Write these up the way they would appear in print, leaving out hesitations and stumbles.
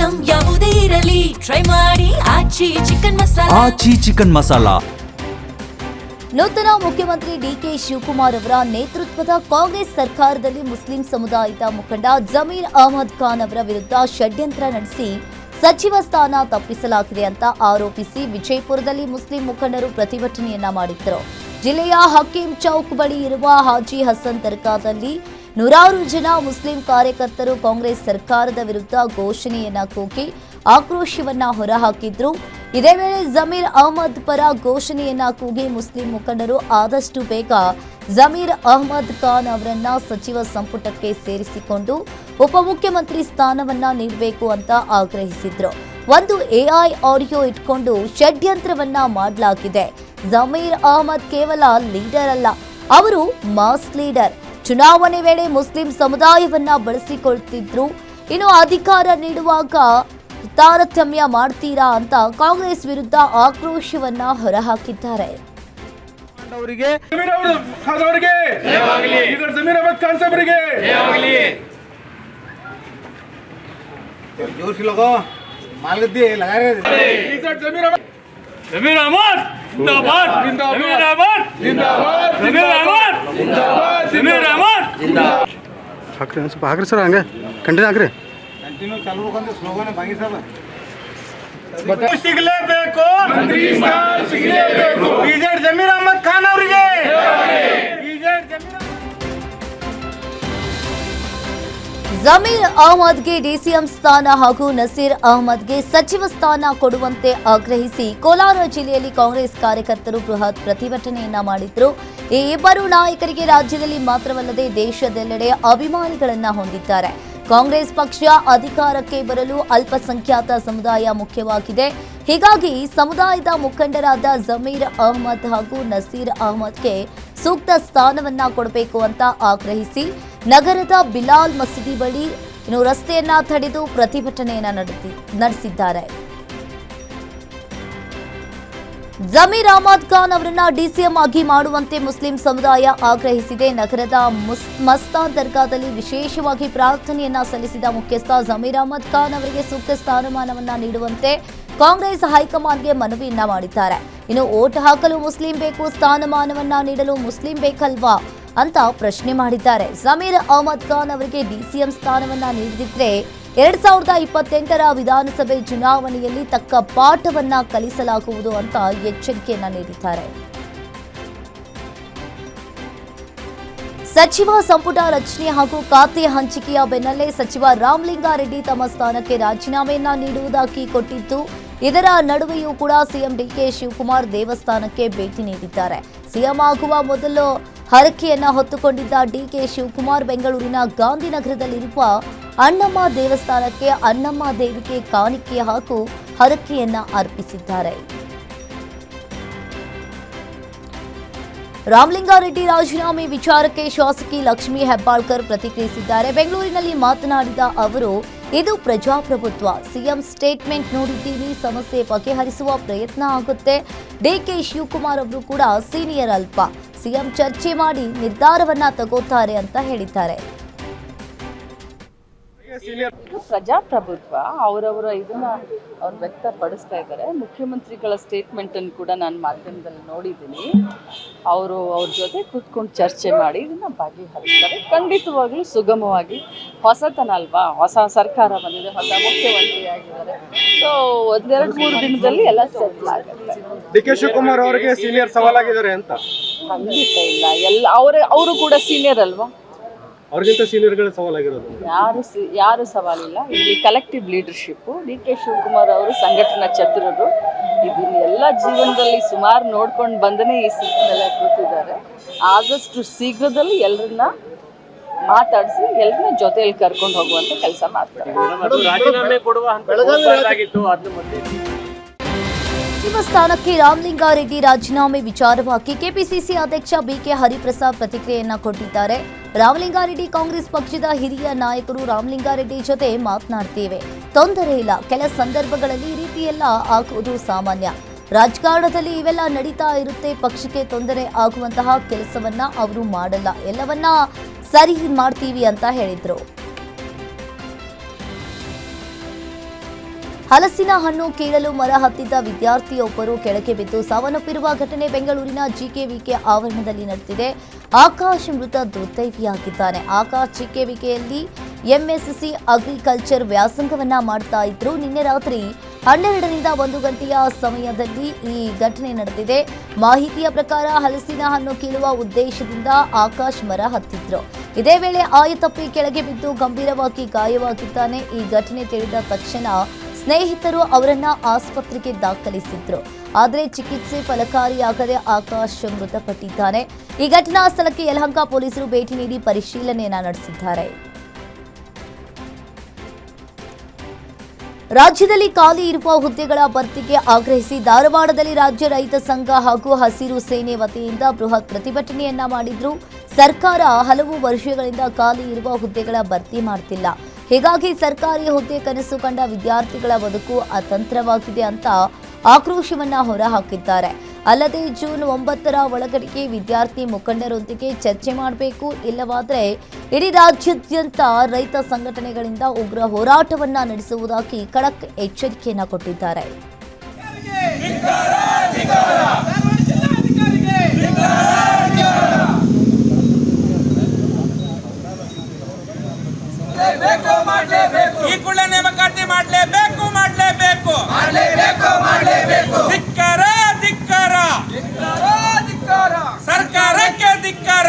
Item ಯಾವುದೇ ಇರಲಿ try ಮಾಡಿ ಆಚಿ ಚಿಕನ್ ಮಸಾಲಾ. ನೂತನ ಮುಖ್ಯಮಂತ್ರಿ ಡಿಕೆ ಶಿವಕುಮಾರ್ ಅವರ ನೇತೃತ್ವದ ಕಾಂಗ್ರೆಸ್ ಸರ್ಕಾರದಲ್ಲಿ ಮುಸ್ಲಿಂ ಸಮುದಾಯದ ಮುಖಂಡ ಜಮೀರ್ ಅಹಮದ್ ಖಾನ್ ಅವರ ವಿರುದ್ಧ ಷಡ್ಯಂತ್ರ ನಡೆಸಿ ಸಚಿವ ಸ್ಥಾನ ತಪ್ಪಿಸಲಾಗಿದೆ ಅಂತ ಆರೋಪಿಸಿ ವಿಜಯಪುರದಲ್ಲಿ ಮುಸ್ಲಿಂ ಮುಖಂಡರು ಪ್ರತಿಭಟನೆಯನ್ನ ಮಾಡಿದ್ದರು. ಜಿಲ್ಲೆಯ ಹಕೀಂ ಚೌಕ್ ಬಳಿ ಇರುವ ಹಾಜಿ ಹಸನ್ ದರ್ಗಾದಲ್ಲಿ ನೂರಾರು ಜನ ಮುಸ್ಲಿಂ ಕಾರ್ಯಕರ್ತರು ಕಾಂಗ್ರೆಸ್ ಸರ್ಕಾರದ ವಿರುದ್ಧ ಘೋಷಣೆಯನ್ನ ಕೂಗಿ ಆಕ್ರೋಶವನ್ನ ಹೊರಹಾಕಿದ್ರು. ಇದೇ ವೇಳೆ ಜಮೀರ್ ಅಹಮದ್ ಪರ ಘೋಷಣೆಯನ್ನ ಕೂಗಿ ಮುಸ್ಲಿಂ ಮುಖಂಡರು ಆದಷ್ಟು ಬೇಗ ಜಮೀರ್ ಅಹಮದ್ ಖಾನ್ ಅವರನ್ನ ಸಚಿವ ಸಂಪುಟಕ್ಕೆ ಸೇರಿಸಿಕೊಂಡು ಉಪಮುಖ್ಯಮಂತ್ರಿ ಸ್ಥಾನವನ್ನ ನೀಡಬೇಕು ಅಂತ ಆಗ್ರಹಿಸಿದ್ರು. ಒಂದು ಎಐ ಆಡಿಯೋ ಇಟ್ಕೊಂಡು ಷಡ್ಯಂತ್ರವನ್ನ ಮಾಡಲಾಗಿದೆ. ಜಮೀರ್ ಅಹಮದ್ ಕೇವಲ ಲೀಡರ್ ಅಲ್ಲ, ಅವರು ಮಾಸ್ ಲೀಡರ್. ಚುನಾವಣೆ ವೇಳೆ ಮುಸ್ಲಿಂ ಸಮುದಾಯವನ್ನ ಬಳಸಿಕೊಳ್ತಿದ್ರು. ಇನ್ನು ಅಧಿಕಾರ ನೀಡುವಾಗ ತಾರತಮ್ಯ ಮಾಡ್ತೀರಾ ಅಂತ ಕಾಂಗ್ರೆಸ್ ವಿರುದ್ಧ ಆಕ್ರೋಶವನ್ನ ಹೊರಹಾಕಿದ್ದಾರೆ. जमीर अहमद जिंदाबाद जमीर अहमद जिंदाबाद जमीर अहमद जिंदाबाद जमीर अहमद जिंदाबाद ಹಾಕ್ರಿ ಸ್ವಲ್ಪ ಹಾಕ್ರಿ ಸರ್, ಹಂಗೆ ಕಂಟಿನ್ಯೂ ಹಾಕ್ರಿ. ಕಂಟಿನ್ಯೂ ಚಾಲೂ ಬೇಕಂದ್ರೆ ಸ್ಲೋಗನ್ ಬಾಗಿ ಸರ್ ಸಿಗಲೇಬೇಕು, ಮಂತ್ರಿ ಸ್ಥಾನ ಸಿಗಲೇಬೇಕು. ಬಿಜೆಡ್ ಜಮೀರ್ ಅಹಮದ್ ಖಾನ್ ಅವರಿಗೆ ಜಮೀರ್ ಅಹಮದ್ಗೆ ಡಿಸಿಎಂ ಸ್ಥಾನ ಹಾಗೂ ನಸೀರ್ ಅಹಮದ್ಗೆ ಸಚಿವ ಸ್ಥಾನ ಕೊಡುವಂತೆ ಆಗ್ರಹಿಸಿ ಕೋಲಾರ ಜಿಲ್ಲೆಯಲ್ಲಿ ಕಾಂಗ್ರೆಸ್ ಕಾರ್ಯಕರ್ತರು ಬೃಹತ್ ಪ್ರತಿಭಟನೆಯನ್ನ ಮಾಡಿದ್ರು. ಈ ಇಬ್ಬರು ನಾಯಕರಿಗೆ ರಾಜ್ಯದಲ್ಲಿ ಮಾತ್ರವಲ್ಲದೆ ದೇಶದೆಲ್ಲೆಡೆ ಅಭಿಮಾನಿಗಳನ್ನ ಹೊಂದಿದ್ದಾರೆ. ಕಾಂಗ್ರೆಸ್ ಪಕ್ಷ ಅಧಿಕಾರಕ್ಕೆ ಬರಲು ಅಲ್ಪಸಂಖ್ಯಾತ ಸಮುದಾಯ ಮುಖ್ಯವಾಗಿದೆ. ಹೀಗಾಗಿ ಸಮುದಾಯದ ಮುಖಂಡರಾದ ಜಮೀರ್ ಅಹಮದ್ ಹಾಗೂ ನಸೀರ್ ಅಹಮದ್ಗೆ ಸೂಕ್ತ ಸ್ಥಾನವನ್ನ ಕೊಡಬೇಕು ಅಂತ ಆಗ್ರಹಿಸಿ ನಗರದ ಬಿಲಾಲ್ ಮಸೀದಿ ಬಳಿ ರಸ್ತೆಯನ್ನ ತಡೆದು ಪ್ರತಿಭಟನೆಯನ್ನ ನಡೆಸಿದ್ದಾರೆ. ಜಮೀರ್ ಅಹಮದ್ ಖಾನ್ ಅವರನ್ನ ಡಿಸಿಎಂ ಆಗಿ ಮಾಡುವಂತೆ ಮುಸ್ಲಿಂ ಸಮುದಾಯ ಆಗ್ರಹಿಸಿದೆ. ನಗರದ ಮಸ್ತಾನ್ ದರ್ಗಾದಲ್ಲಿ ವಿಶೇಷವಾಗಿ ಪ್ರಾರ್ಥನೆಯನ್ನ ಸಲ್ಲಿಸಿದ ಮುಖ್ಯಸ್ಥ ಜಮೀರ್ ಅಹಮದ್ ಖಾನ್ ಅವರಿಗೆ ಸೂಕ್ತ ಸ್ಥಾನಮಾನವನ್ನ ನೀಡುವಂತೆ ಕಾಂಗ್ರೆಸ್ ಹೈಕಮಾಂಡ್ಗೆ ಮನವಿಯನ್ನ ಮಾಡಿದ್ದಾರೆ. ಇನ್ನು ಓಟ್ ಹಾಕಲು ಮುಸ್ಲಿಂ ಬೇಕು, ಸ್ಥಾನಮಾನವನ್ನ ನೀಡಲು ಮುಸ್ಲಿಂ ಬೇಕಲ್ವಾ ಅಂತ ಪ್ರಶ್ನೆ ಮಾಡಿದ್ದಾರೆ. ಜಮೀರ್ ಅಹಮದ್ ಖಾನ್ ಅವರಿಗೆ ಡಿಸಿಎಂ ಸ್ಥಾನವನ್ನ ನೀಡಿದ್ರೆ 2028ರ ವಿಧಾನಸಭೆ ಚುನಾವಣೆಯಲ್ಲಿ ತಕ್ಕ ಪಾಠವನ್ನ ಕಲಿಸಲಾಗುವುದು ಅಂತ ಎಚ್ಚರಿಕೆಯನ್ನ ನೀಡಿದ್ದಾರೆ. ಸಚಿವ ಸಂಪುಟ ರಚನೆ ಹಾಗೂ ಖಾತೆ ಹಂಚಿಕೆಯ ಬೆನ್ನಲ್ಲೇ ಸಚಿವ ರಾಮಲಿಂಗಾರೆಡ್ಡಿ ತಮ್ಮ ಸ್ಥಾನಕ್ಕೆ ರಾಜೀನಾಮೆಯನ್ನ ನೀಡುವುದಾಗಿ ಕೊಟ್ಟಿದ್ದು, ಇದರ ನಡುವೆಯೂ ಕೂಡ ಸಿಎಂ ಡಿಕೆ ಶಿವಕುಮಾರ್ ದೇವಸ್ಥಾನಕ್ಕೆ ಭೇಟಿ ನೀಡಿದ್ದಾರೆ. ಸಿಎಂ ಆಗುವ ಮೊದಲು ಹರಕೆಯನ್ನ ಹೊತ್ತುಕೊಂಡಿದ್ದ ಡಿಕೆ ಶಿವಕುಮಾರ್ ಬೆಂಗಳೂರಿನ ಗಾಂಧಿನಗರದಲ್ಲಿರುವ ಅಣ್ಣಮ್ಮ ದೇವಸ್ಥಾನಕ್ಕೆ ಅಣ್ಣಮ್ಮ ದೇವಿಗೆ ಕಾಣಿಕೆ ಹಾಗೂ ಹರಕೆಯನ್ನ ಅರ್ಪಿಸಿದ್ದಾರೆ. ರಾಮಲಿಂಗಾರೆಡ್ಡಿ ರಾಜೀನಾಮೆ ವಿಚಾರಕ್ಕೆ ಶಾಸಕಿ ಲಕ್ಷ್ಮೀ ಹೆಬ್ಬಾಳ್ಕರ್ ಪ್ರತಿಕ್ರಿಯಿಸಿದ್ದಾರೆ. ಬೆಂಗಳೂರಿನಲ್ಲಿ ಮಾತನಾಡಿದ ಅವರು, ಇದು ಪ್ರಜಾಪ್ರಭುತ್ವ. ಸಿಎಂ ಸ್ಟೇಟ್ಮೆಂಟ್ ನೋಡಿದ್ದೀವಿ, ಸಮಸ್ಯೆ ಬಗೆಹರಿಸುವ ಪ್ರಯತ್ನ ಆಗುತ್ತೆ. ಡಿಕೆ ಶಿವಕುಮಾರ್ ಅವರು ಕೂಡ ಸೀನಿಯರ್ ಅಲ್ಪ, ಸಿಎಂ ಚರ್ಚೆ ಮಾಡಿ ನಿರ್ಧಾರವನ್ನ ತಗೋತಾರೆ ಅಂತ ಹೇಳಿದ್ದಾರೆ. ಪ್ರಜಾಪ್ರಭುತ್ವ ಅವರವರ ಇದನ್ನ ಅವ್ರು ವ್ಯಕ್ತಪಡಿಸ್ತಾ ಇದ್ದಾರೆ. ಮುಖ್ಯಮಂತ್ರಿಗಳ ಸ್ಟೇಟ್ಮೆಂಟ್ ಅನ್ನು ಕೂಡ ನಾನು ಮಾಧ್ಯಮದಲ್ಲಿ ನೋಡಿದ್ದೀನಿ. ಅವ್ರ ಜೊತೆ ಕೂತ್ಕೊಂಡು ಚರ್ಚೆ ಮಾಡಿ ಇದನ್ನ ಬಗೆಹರಿಸ್ತಾರೆ. ಖಂಡಿತವಾಗ್ಲೂ ಸುಗಮವಾಗಿ. ಹೊಸತನ ಅಲ್ವಾ, ಹೊಸ ಸರ್ಕಾರ ಬಂದಿದೆ, ಹೊಸ ಮುಖ್ಯಮಂತ್ರಿ ಆಗಿದ್ದಾರೆ. ಸೊ 1-2-3 ದಿನದಲ್ಲಿ ಎಲ್ಲ ಸೆಟ್ಲ್ ಆಗುತ್ತೆ. ಡಿಕೆ ಶಿವಕುಮಾರ್ ಅವರಿಗೆ ಸೀನಿಯರ್ ಸವಾಲಾಗಿದ್ದಾರೆ ಅಂತ? ಖಂಡಿತ ಇಲ್ಲ, ಎಲ್ಲ ಅವರು ಕೂಡ ಸೀನಿಯರ್ ಅಲ್ವಾ, ಅವ್ರಿಗಿಂತ ಸೀನಿಯರ್ಗಳ ಸವಾಲಾಗಿರೋದು ಯಾರು ಸವಾಲಿಲ್ಲ. ಇಲ್ಲಿ collective leadership. D K Shivakumar ಅವರು ಸಂಘಟನಾ ಚತುರರು. ಇದನ್ನ ಎಲ್ಲ ಜೀವನದಲ್ಲಿ ಸುಮಾರು ನೋಡ್ಕೊಂಡು ಬಂದನೇ ಈ ಸ್ಥಿತಿನೆಲ್ಲ ಕೂತಿದ್ದಾರೆ. ಆದಷ್ಟು ಶೀಘ್ರದಲ್ಲಿ ಎಲ್ಲರನ್ನ ಮಾತಾಡಿಸಿ ಎಲ್ಲರನ್ನ ಜೊತೆಯಲ್ಲಿ ಕರ್ಕೊಂಡು ಹೋಗುವಂತ ಕೆಲಸ ಮಾಡ್ತಾರೆ. ಸಚಿವ ಸ್ಥಾನಕ್ಕೆ ರಾಮಲಿಂಗಾರೆಡ್ಡಿ ರಾಜೀನಾಮೆ ವಿಚಾರವಾಗಿ ಕೆಪಿಸಿಸಿ ಅಧ್ಯಕ್ಷ ಬಿಕೆ ಹರಿಪ್ರಸಾದ್ ಪ್ರತಿಕ್ರಿಯೆಯನ್ನ ಕೊಟ್ಟಿದ್ದಾರೆ. ರಾಮಲಿಂಗಾರೆಡ್ಡಿ ಕಾಂಗ್ರೆಸ್ ಪಕ್ಷದ ಹಿರಿಯ ನಾಯಕರು ರಾಮಲಿಂಗಾರೆಡ್ಡಿ ಜೊತೆ ಮಾತನಾಡ್ತೇವೆ, ತೊಂದರೆ ಇಲ್ಲ. ಕೆಲ ಸಂದರ್ಭಗಳಲ್ಲಿ ಈ ರೀತಿಯೆಲ್ಲ ಆಗುವುದು ಸಾಮಾನ್ಯ. ರಾಜಕಾರಣದಲ್ಲಿ ಇವೆಲ್ಲ ನಡೀತಾ ಇರುತ್ತೆ. ಪಕ್ಷಕ್ಕೆ ತೊಂದರೆ ಆಗುವಂತಹ ಕೆಲಸವನ್ನ ಅವರು ಮಾಡಲ್ಲ, ಎಲ್ಲವನ್ನ ಸರಿ ಮಾಡ್ತೀವಿ ಅಂತ ಹೇಳಿದ್ರು. ಹಲಸಿನ ಹಣ್ಣು ಕೀಳಲು ಮರ ಹತ್ತಿದ್ದ ವಿದ್ಯಾರ್ಥಿಯೊಬ್ಬರು ಕೆಳಗೆ ಬಿದ್ದು ಸಾವನ್ನಪ್ಪಿರುವ ಘಟನೆ ಬೆಂಗಳೂರಿನ ಜಿಕೆವಿಕೆ ಆವರಣದಲ್ಲಿ ನಡೆದಿದೆ. ಆಕಾಶ್ ಮೃತ ದುರ್ದೈವಿಯಾಗಿದ್ದಾನೆ. ಆಕಾಶ್ ಜಿಕೆವಿಕೆಯಲ್ಲಿ ಎಂಎಸ್ಸಿ ಅಗ್ರಿಕಲ್ಚರ್ ವ್ಯಾಸಂಗವನ್ನ ಮಾಡ್ತಾ ಇದ್ರು. ನಿನ್ನೆ ರಾತ್ರಿ 12ರಿಂದ 1 ಗಂಟೆಯ ಸಮಯದಲ್ಲಿ ಈ ಘಟನೆ ನಡೆದಿದೆ. ಮಾಹಿತಿಯ ಪ್ರಕಾರ ಹಲಸಿನ ಹಣ್ಣು ಕೀಳುವ ಉದ್ದೇಶದಿಂದ ಆಕಾಶ್ ಮರ ಹತ್ತಿದ್ರು. ಇದೇ ವೇಳೆ ಆಯತಪ್ಪಿ ಕೆಳಗೆ ಬಿದ್ದು ಗಂಭೀರವಾಗಿ ಗಾಯವಾಗಿದ್ದಾನೆ. ಈ ಘಟನೆ ತಿಳಿದ ತಕ್ಷಣ ಸ್ನೇಹಿತರು ಅವರನ್ನ ಆಸ್ಪತ್ರೆಗೆ ದಾಖಲಿಸಿದ್ರು. ಆದರೆ ಚಿಕಿತ್ಸೆ ಫಲಕಾರಿಯಾಗದೆ ಆಕಾಶ್ ಮೃತಪಟ್ಟಿದ್ದಾನೆ. ಈ ಘಟನಾ ಸ್ಥಳಕ್ಕೆ ಯಲಹಂಕ ಪೊಲೀಸರು ಭೇಟಿ ನೀಡಿ ಪರಿಶೀಲನೆಯನ್ನ ನಡೆಸಿದ್ದಾರೆ. ರಾಜ್ಯದಲ್ಲಿ ಖಾಲಿ ಇರುವ ಹುದ್ದೆಗಳ ಭರ್ತಿಗೆ ಆಗ್ರಹಿಸಿ ಧಾರವಾಡದಲ್ಲಿ ರಾಜ್ಯ ರೈತ ಸಂಘ ಹಾಗೂ ಹಸಿರು ಸೇನೆ ವತಿಯಿಂದ ಬೃಹತ್ ಪ್ರತಿಭಟನೆಯನ್ನ ಮಾಡಿದ್ರು. ಸರ್ಕಾರ ಹಲವು ವರ್ಷಗಳಿಂದ ಖಾಲಿ ಇರುವ ಹುದ್ದೆಗಳ ಭರ್ತಿ ಮಾಡ್ತಿಲ್ಲ. ಹೀಗಾಗಿ ಸರ್ಕಾರಿ ಹುದ್ದೆ ಕನಸು ಕಂಡ ವಿದ್ಯಾರ್ಥಿಗಳ ಬದುಕು ಅತಂತ್ರವಾಗಿದೆ ಅಂತ ಆಕ್ರೋಶವನ್ನ ಹೊರಹಾಕಿದ್ದಾರೆ. ಅಲ್ಲದೆ ಜೂನ್ 9ರ ಒಳಗಡೆಗೆ ವಿದ್ಯಾರ್ಥಿ ಮುಖಂಡರೊಂದಿಗೆ ಚರ್ಚೆ ಮಾಡಬೇಕು, ಇಲ್ಲವಾದರೆ ಇಡೀ ರಾಜ್ಯಾದ್ಯಂತ ರೈತ ಸಂಘಟನೆಗಳಿಂದ ಉಗ್ರ ಹೋರಾಟವನ್ನ ನಡೆಸುವುದಾಗಿ ಖಡಕ್ ಎಚ್ಚರಿಕೆಯನ್ನ ಕೊಟ್ಟಿದ್ದಾರೆ. ಈ ಕೂಡಲೇ ನೇಮಕಾತಿ ಮಾಡಲೇಬೇಕು. ಧಿಕ್ಕಾರ ಸರ್ಕಾರಕ್ಕೆ ಧಿಕ್ಕಾರ.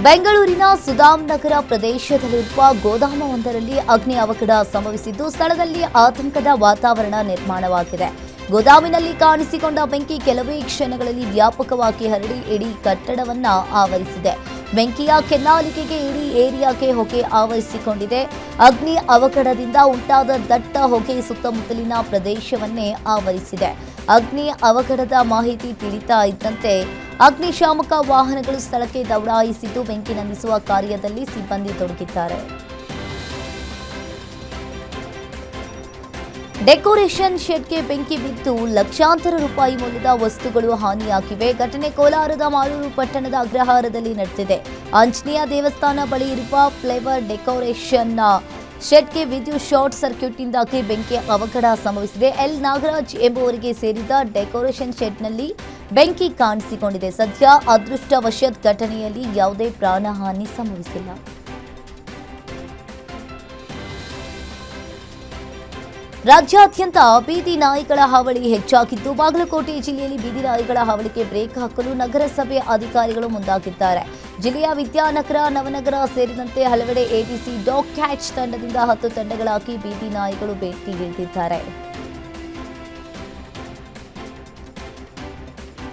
ಬೆಂಗಳೂರಿನ ಸುಧಾಮ್ನಗರ ಪ್ರದೇಶದಲ್ಲಿರುವ ಗೋದಾಮವೊಂದರಲ್ಲಿ ಅಗ್ನಿ ಅವಘಡ ಸಂಭವಿಸಿದ್ದು ಸ್ಥಳದಲ್ಲಿ ಆತಂಕದ ವಾತಾವರಣ ನಿರ್ಮಾಣವಾಗಿದೆ. ಗೋದಾಮಿನಲ್ಲಿ ಕಾಣಿಸಿಕೊಂಡ ಬೆಂಕಿ ಕೆಲವೇ ಕ್ಷಣಗಳಲ್ಲಿ ವ್ಯಾಪಕವಾಗಿ ಹರಡಿ ಇಡೀ ಕಟ್ಟಡವನ್ನ ಆವರಿಸಿದೆ. ಬೆಂಕಿಯ ಕೆನ್ನಾಲಿಗೆಗೆ ಇಡೀ ಏರಿಯಾಕ್ಕೆ ಹೊಗೆ ಆವರಿಸಿಕೊಂಡಿದೆ. ಅಗ್ನಿ ಅವಘಡದಿಂದ ಉಂಟಾದ ದಟ್ಟ ಹೊಗೆ ಸುತ್ತಮುತ್ತಲಿನ ಪ್ರದೇಶವನ್ನೇ ಆವರಿಸಿದೆ. ಅಗ್ನಿ ಅವಘಡದ ಮಾಹಿತಿ ತಿಳಿತಾ ಇದ್ದಂತೆ ಅಗ್ನಿಶಾಮಕ ವಾಹನಗಳು ಸ್ಥಳಕ್ಕೆ ದೌಡಾಯಿಸಿದ್ದು ಬೆಂಕಿ ನಂದಿಸುವ ಕಾರ್ಯದಲ್ಲಿ ಸಿಬ್ಬಂದಿ ತೊಡಗಿದ್ದಾರೆ. ಡೆಕೋರೇಷನ್ ಶೆಡ್ಗೆ ಬೆಂಕಿ ಬಿದ್ದು ಲಕ್ಷಾಂತರ ರೂಪಾಯಿ ಮೌಲ್ಯದ ವಸ್ತುಗಳು ಹಾನಿಯಾಗಿವೆ. ಘಟನೆ ಕೋಲಾರದ ಮಾಲೂರು ಪಟ್ಟಣದ ಅಗ್ರಹಾರದಲ್ಲಿ ನಡೆದಿದೆ. ಆಂಜನೇಯ ದೇವಸ್ಥಾನ ಬಳಿ ಇರುವ ಫ್ಲೇವರ್ ಡೆಕೋರೇಷನ್ ಶೆಡ್ಗೆ ವಿದ್ಯುತ್ ಶಾರ್ಟ್ ಸರ್ಕ್ಯೂಟ್ನಿಂದಾಗಿ ಬೆಂಕಿ ಅವಘಡ ಸಂಭವಿಸಿದೆ. ಎಲ್ ನಾಗರಾಜ್ ಎಂಬುವರಿಗೆ ಸೇರಿದ ಡೆಕೋರೇಷನ್ ಶೆಡ್ನಲ್ಲಿ ಬೆಂಕಿ ಕಾಣಿಸಿಕೊಂಡಿದೆ. ಸದ್ಯ ಅದೃಷ್ಟವಶಾತ್ ಘಟನೆಯಲ್ಲಿ ಯಾವುದೇ ಪ್ರಾಣಹಾನಿ ಸಂಭವಿಸಿಲ್ಲ. ರಾಜ್ಯಾದ್ಯಂತ ಬೀದಿ ನಾಯಿಗಳ ಹಾವಳಿ ಹೆಚ್ಚಾಗಿದ್ದು ಬಾಗಲಕೋಟೆ ಜಿಲ್ಲೆಯಲ್ಲಿ ಬೀದಿ ನಾಯಿಗಳ ಹಾವಳಿಗೆ ಬ್ರೇಕ್ ಹಾಕಲು ನಗರಸಭೆ ಅಧಿಕಾರಿಗಳು ಮುಂದಾಗಿದ್ದಾರೆ. ಜಿಲ್ಲೆಯ ವಿದ್ಯಾನಗರ, ನವನಗರ ಸೇರಿದಂತೆ ಹಲವೆಡೆ ಎಡಿಸಿ ಡಾಗ್ ಕ್ಯಾಚ್ ತಂಡದಿಂದ 10 ತಂಡಗಳಾಗಿ ಬೀದಿ ನಾಯಿಗಳು ಭೇಟಿ ನೀಡಿದ್ದಾರೆ.